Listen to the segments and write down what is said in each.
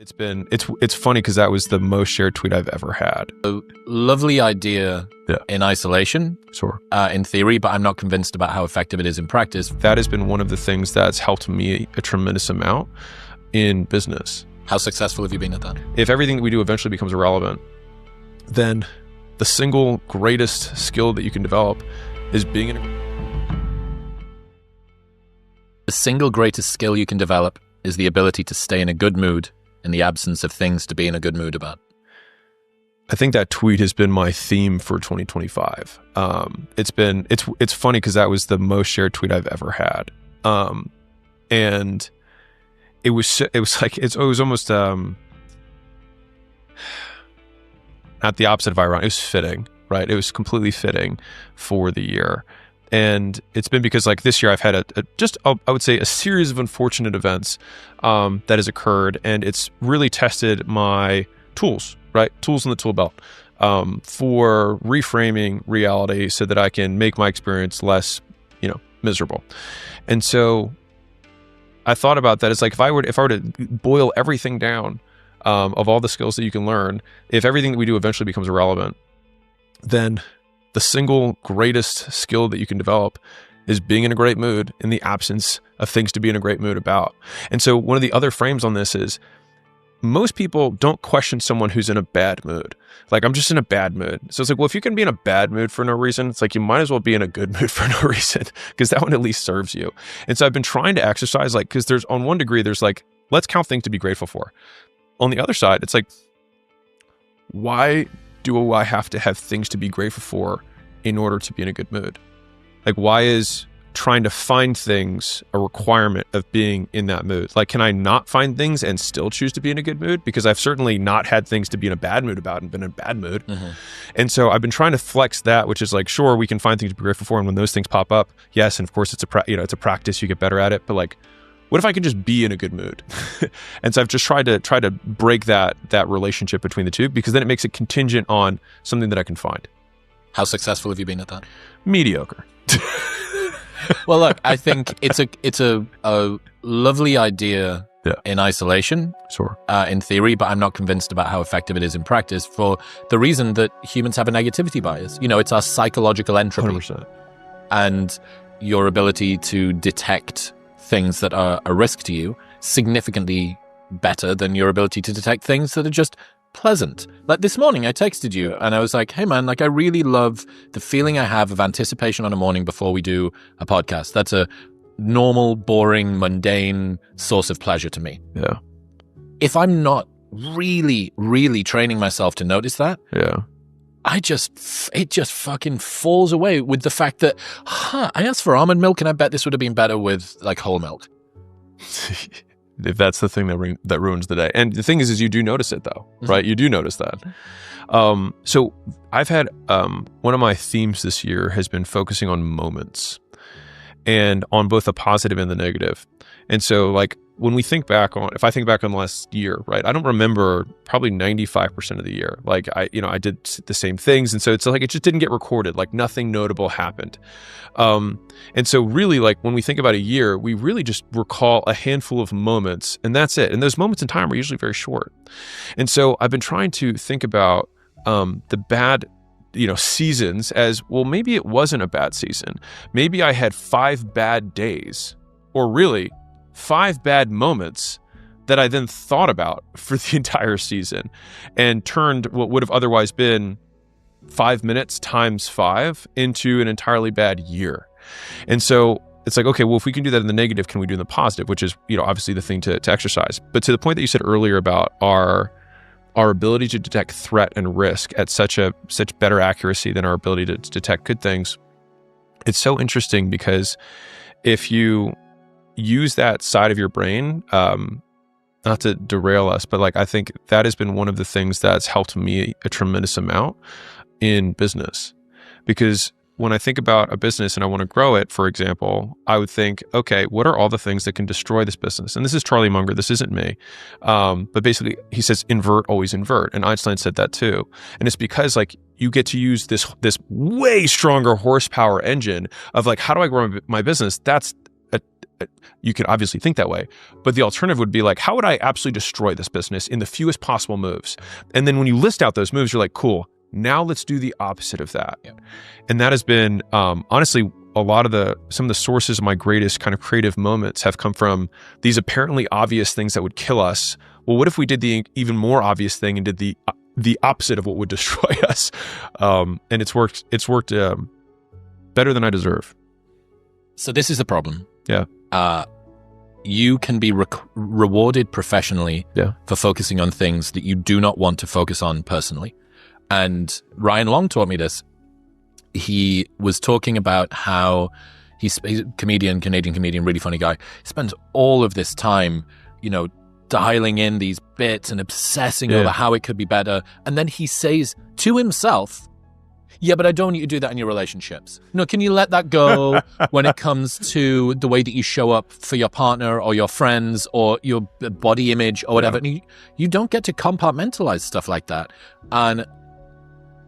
It's funny because that was the most shared tweet I've ever had. A lovely idea in isolation, Sure. In theory, but I'm not convinced about how effective it is in practice. That has been one of the things that's helped me a tremendous amount in business. How successful have you been at that? If everything that we do eventually becomes irrelevant, then the single greatest skill that you can develop is being The single greatest skill you can develop is the ability to stay in a good mood in the absence of things to be in a good mood about. I think that tweet has been my theme for 2025. It's funny because that was the most shared tweet I've ever had. And it was almost not the opposite of ironic. It was fitting, right? It was completely fitting for the year. And it's been because like this year I've had I would say a series of unfortunate events that has occurred, and it's really tested my tools, right? Tools in the tool belt for reframing reality so that I can make my experience less, miserable. And so I thought about that. It's like if I were to boil everything down of all the skills that you can learn, if everything that we do eventually becomes irrelevant, then the single greatest skill that you can develop is being in a great mood in the absence of things to be in a great mood about. And so one of the other frames on this is most people don't question someone who's in a bad mood. Like, I'm just in a bad mood. So it's like, well, if you can be in a bad mood for no reason, it's like you might as well be in a good mood for no reason, because that one at least serves you. And so I've been trying to exercise, like, because there's on one degree, there's like, let's count things to be grateful for. On the other side, it's like, why do I have to have things to be grateful for in order to be in a good mood? Like, why is trying to find things a requirement of being in that mood? Like, can I not find things and still choose to be in a good mood? Because I've certainly not had things to be in a bad mood about and been in a bad mood. Mm-hmm. And so I've been trying to flex that, which is like, sure, we can find things to be grateful for. And when those things pop up, yes. And of course it's a practice, you get better at it. But like, what if I can just be in a good mood? And so I've just tried to break that relationship between the two, because then it makes it contingent on something that I can find. How successful have you been at that? Mediocre. Well, look, I think it's a lovely idea in isolation, sure, in theory, but I'm not convinced about how effective it is in practice for the reason that humans have a negativity bias. It's our psychological entropy. 100%. And your ability to detect things that are a risk to you significantly better than your ability to detect things that are just pleasant. Like this morning, I texted you and I was like, hey man, like I really love the feeling I have of anticipation on a morning before we do a podcast. That's a normal, boring, mundane source of pleasure to me. Yeah. If I'm not really, really training myself to notice that, it just fucking falls away with the fact that, I asked for almond milk and I bet this would have been better with like whole milk. If that's the thing that ruins the day. And the thing is you do notice it though, right? You do notice that. So I've had, one of my themes this year has been focusing on moments, and on both the positive and the negative. And so like when we think back on, if I think back on the last year, right, I don't remember probably 95% of the year. Like I did the same things. And so it's like, it just didn't get recorded. Like nothing notable happened. And so really like when we think about a year, we really just recall a handful of moments and that's it. And those moments in time are usually very short. And so I've been trying to think about, the bad, seasons as, well, maybe it wasn't a bad season. Maybe I had 5 bad days, or really 5 bad moments that I then thought about for the entire season, and turned what would have otherwise been 5 minutes times 5 into an entirely bad year. And so it's like, okay, well, if we can do that in the negative, can we do in the positive? Which is, obviously the thing to exercise. But to the point that you said earlier about our ability to detect threat and risk at such better accuracy than our ability to detect good things, it's so interesting because if you use that side of your brain, not to derail us, but like I think that has been one of the things that's helped me a tremendous amount in business. Because when I think about a business and I want to grow it, for example, I would think, okay, what are all the things that can destroy this business? And this is Charlie Munger, this isn't me. But basically he says, invert, always invert. And Einstein said that too. And it's because like you get to use this way stronger horsepower engine of like, how do I grow my business? That's you can obviously think that way, but the alternative would be like, how would I absolutely destroy this business in the fewest possible moves? And then when you list out those moves, you're like, cool, now let's do the opposite of that. Yeah. And that has been, honestly, some of the sources of my greatest kind of creative moments have come from these apparently obvious things that would kill us. Well, what if we did the even more obvious thing and did the opposite of what would destroy us? And it's worked better than I deserve. So this is the problem. Yeah. You can be rewarded professionally for focusing on things that you do not want to focus on personally. And Ryan Long taught me this. He was talking about how he's a Canadian comedian, really funny guy. He spends all of this time, dialing in these bits and obsessing over how it could be better. And then he says to himself, yeah, but I don't want you to do that in your relationships. No, can you let that go when it comes to the way that you show up for your partner or your friends or your body image or whatever? And you don't get to compartmentalize stuff like that. And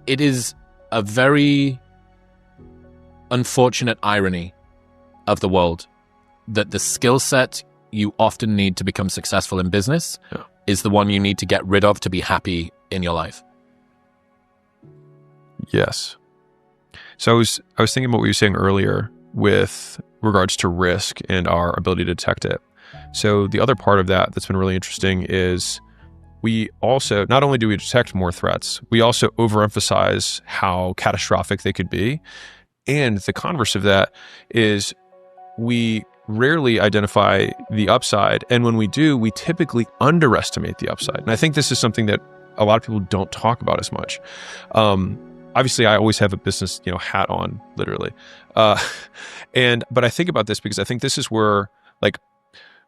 it is a very unfortunate irony of the world that the skill set you often need to become successful in business is the one you need to get rid of to be happy in your life. Yes. So I was thinking about what you were saying earlier with regards to risk and our ability to detect it. So the other part of that that's been really interesting is we also, not only do we detect more threats, we also overemphasize how catastrophic they could be. And the converse of that is we rarely identify the upside. And when we do, we typically underestimate the upside. And I think this is something that a lot of people don't talk about as much. Obviously, I always have a business, hat on, literally. But I think about this because I think this is where, like,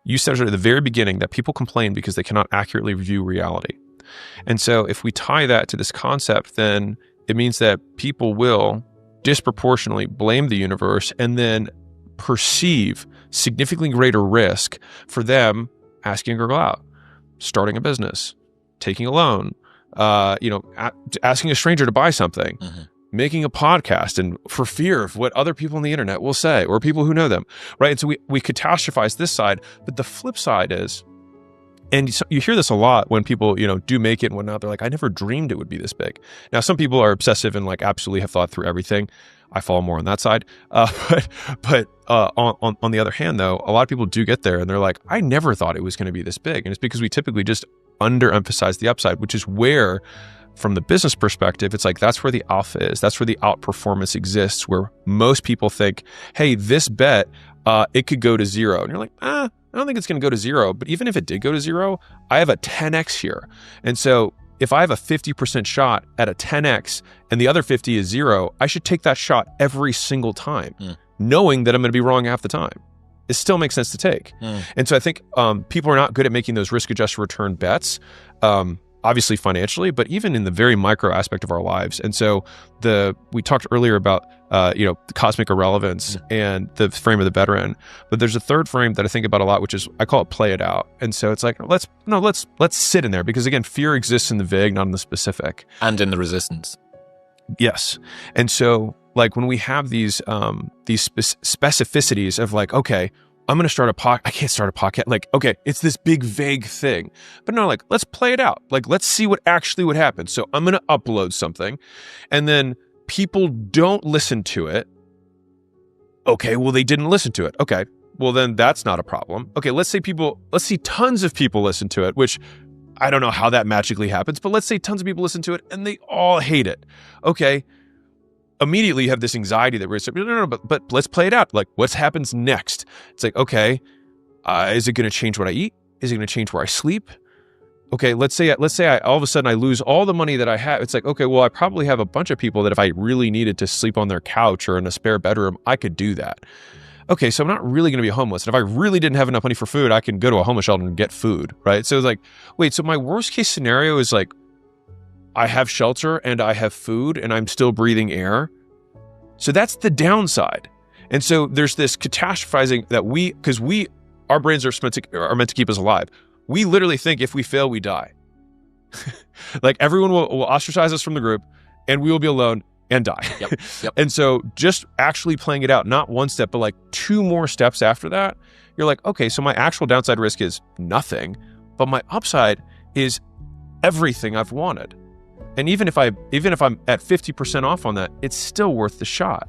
you said at the very beginning that people complain because they cannot accurately view reality. And so if we tie that to this concept, then it means that people will disproportionately blame the universe and then perceive significantly greater risk for them asking a girl out, starting a business, taking a loan, asking a stranger to buy something, making a podcast, and for fear of what other people on the internet will say or people who know them, right? And so we catastrophize this side, but the flip side is, and you hear this a lot when people, do make it and whatnot. They're like, I never dreamed it would be this big. Now, some people are obsessive and like absolutely have thought through everything. I fall more on that side. But on the other hand, though, a lot of people do get there and they're like, I never thought it was going to be this big. And it's because we typically just underemphasize the upside, which is where, from the business perspective, it's like that's where the alpha is. That's where the outperformance exists, where most people think, hey, this bet, it could go to zero. And you're like, I don't think it's going to go to zero. But even if it did go to zero, I have a 10x here. And so if I have a 50% shot at a 10x and the other 50 is zero, I should take that shot every single time, knowing that I'm going to be wrong half the time. It still makes sense to take. And so I think people are not good at making those risk-adjusted return bets, obviously financially, but even in the very micro aspect of our lives. And so we talked earlier about the cosmic irrelevance and the frame of the veteran, but there's a third frame that I think about a lot, which is, I call it play it out. And so it's like, let's sit in there, because again, fear exists in the vague, not in the specific. And in the resistance. Yes. And so like when we have these specificities of like, okay, I'm going to start I can't start a podcast. Like, okay, it's this big vague thing, but no, like, let's play it out. Like, let's see what actually would happen. So I'm going to upload something and then people don't listen to it. Okay, well, they didn't listen to it. Okay, well, then that's not a problem. Okay, let's see tons of people listen to it, which I don't know how that magically happens, but let's say tons of people listen to it and they all hate it. Okay. Immediately you have this anxiety that we're no, but let's play it out. Like, what happens next? It's like, okay, is it going to change what I eat? Is it going to change where I sleep? Okay, let's say I all of a sudden I lose all the money that I have. It's like, okay, well, I probably have a bunch of people that if I really needed to sleep on their couch or in a spare bedroom, I could do that. Okay, so I'm not really going to be homeless. And if I really didn't have enough money for food, I can go to a homeless shelter and get food, right? So it's like, wait, so my worst case scenario is like, I have shelter and I have food and I'm still breathing air. So that's the downside. And so there's this catastrophizing that because our brains are meant to keep us alive. We literally think if we fail, we die. Like everyone will ostracize us from the group and we will be alone and die. Yep. And so just actually playing it out, not one step, but like 2 more steps after that, you're like, okay, so my actual downside risk is nothing, but my upside is everything I've wanted. And even if I'm at 50% off on that, it's still worth the shot.